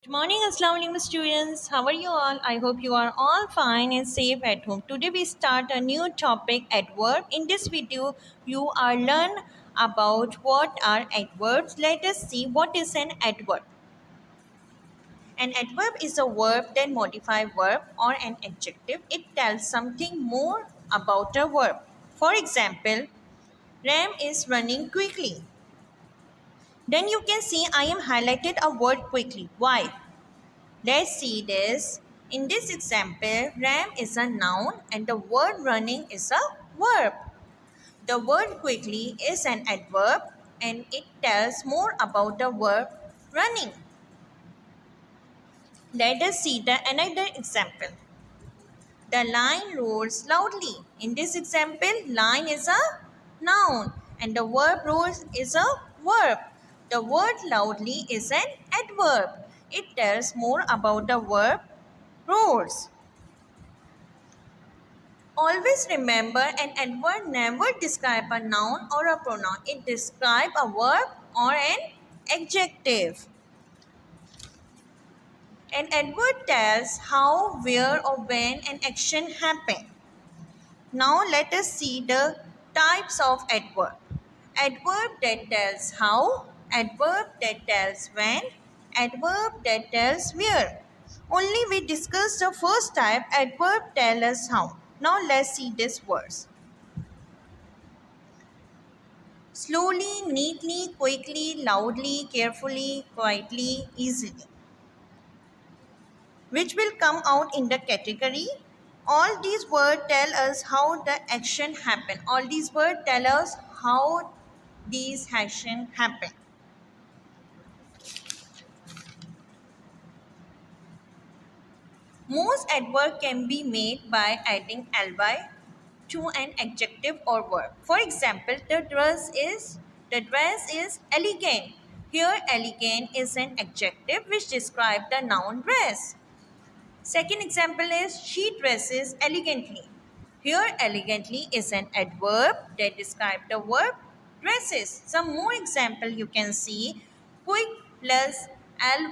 Good morning, Assalamu alaikum students. How are you all? I hope you are all fine and safe at home. Today we start a new topic, adverb. In this video, you are learn about what are adverbs. Let us see what is an adverb. An adverb is a verb that modify verb or an adjective. It tells something more about a verb. For example, Ram is running quickly. Then you can see I am highlighted a word quickly. Why? Let's see this. In this example, ram is a noun and the word running is a verb. The word quickly is an adverb and it tells more about the verb running. Let us see the another example. The lion roars loudly. In this example, lion is a noun and the verb roars is a verb. The word loudly is an adverb. It tells more about the verb roars. Always remember an adverb never describe a noun or a pronoun. It describe a verb or an adjective. An adverb tells how, where or when an action happen. Now let us see the types of adverb. Adverb that tells how, adverb that tells when, adverb that tells where. Only we discussed the first type, adverb tell us how. Now let's see this verse. Slowly, neatly, quickly, loudly, carefully, quietly, easily. Which will come out in the category. All these words tell us how the action happen. All these words tell us how these action happen. Most adverb can be made by adding ly to an adjective or verb. For example, the dress is elegant. Here elegant is an adjective which describes the noun dress. Second example is she dresses elegantly. Here elegantly is an adverb that describes the verb dresses. Some more example you can see. Quick plus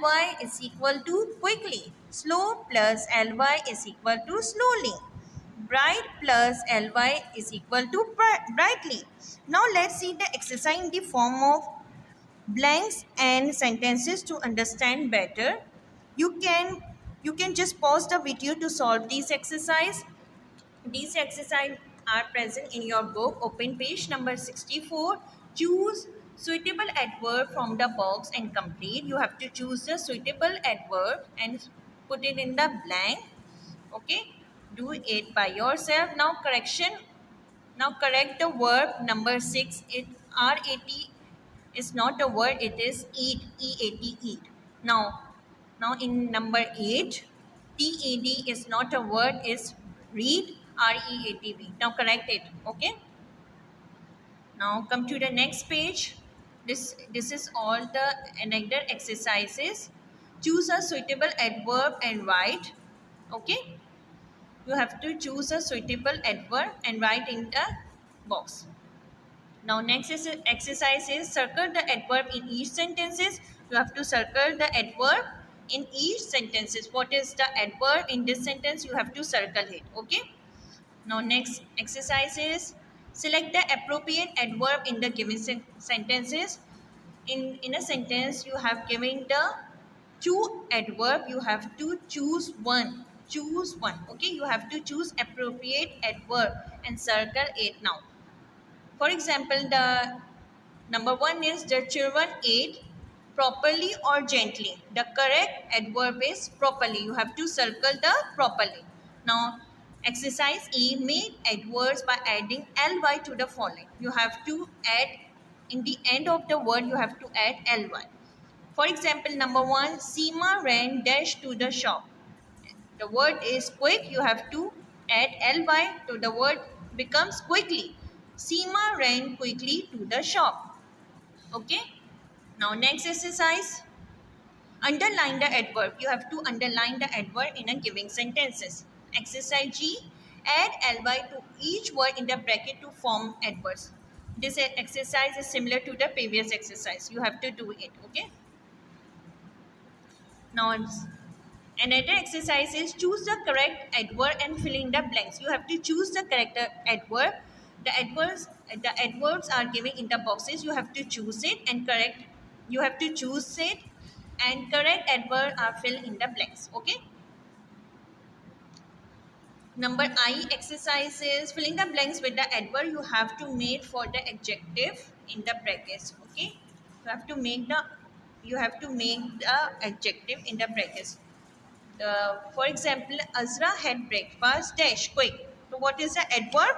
ly is equal to quickly. Slow plus ly is equal to slowly. Bright plus ly is equal to brightly. Now let's see the exercise in the form of blanks and sentences to understand better. You can you can just pause the video to solve these exercise. These exercises are present in your book. Open page number 64. Choose suitable adverb from the box and complete. You have to choose the suitable adverb and put it in the blank. Okay, do it by yourself. Now correction. Now correct the verb number 6. It rat is not a word, it is eat, eat, eat. Now in number 8, tad is not a word, is read, reatv. Now correct it. Okay, now come to the next page. This is all the another exercises. Choose a suitable adverb and write. Okay, you have to choose a suitable adverb and write in the box. Now next exercise is circle the adverb in each sentences. You have to circle the adverb in each sentences. What is the adverb in this sentence? You have to circle it. Okay. Now next exercise is select the appropriate adverb in the given sentences. In a sentence you have given the two adverb. You have to choose one. Choose one. Okay. You have to choose appropriate adverb and circle it now. For example, the number 1 is the children ate properly or gently. The correct adverb is properly. You have to circle the properly. Now, exercise E, make adverbs by adding ly to the following. You have to add, in the end of the word, you have to add ly. For example, number 1, Seema ran dash to the shop. The word is quick. You have to add ly to the word becomes quickly. Seema ran quickly to the shop. Okay. Now next exercise. Underline the adverb. You have to underline the adverb in a given sentences. Exercise G. Add ly to each word in the bracket to form adverbs. This exercise is similar to the previous exercise. You have to do it. Okay. Nouns. Another exercise is choose the correct adverb and fill in the blanks. You have to choose the correct adverb. The adverbs are given in the boxes. You have to choose it and correct. You have to choose it and correct adverb are filled in the blanks. Okay. Number I exercise is filling the blanks with the adverb. You have to make for the adjective in the brackets. Okay. You have to make the adjective in the brackets. For example, Azra had breakfast dash quick. So what is the adverb?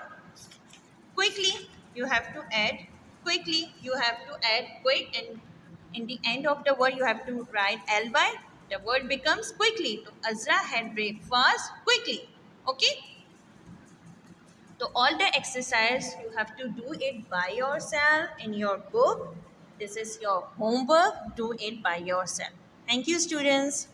Quickly. You have to add quickly. You have to add quick, and in the end of the word you have to write ly. The word becomes quickly. So Azra had breakfast quickly. Okay. So all the exercise you have to do it by yourself in your book. This is your homework. Do it by yourself. Thank you, students.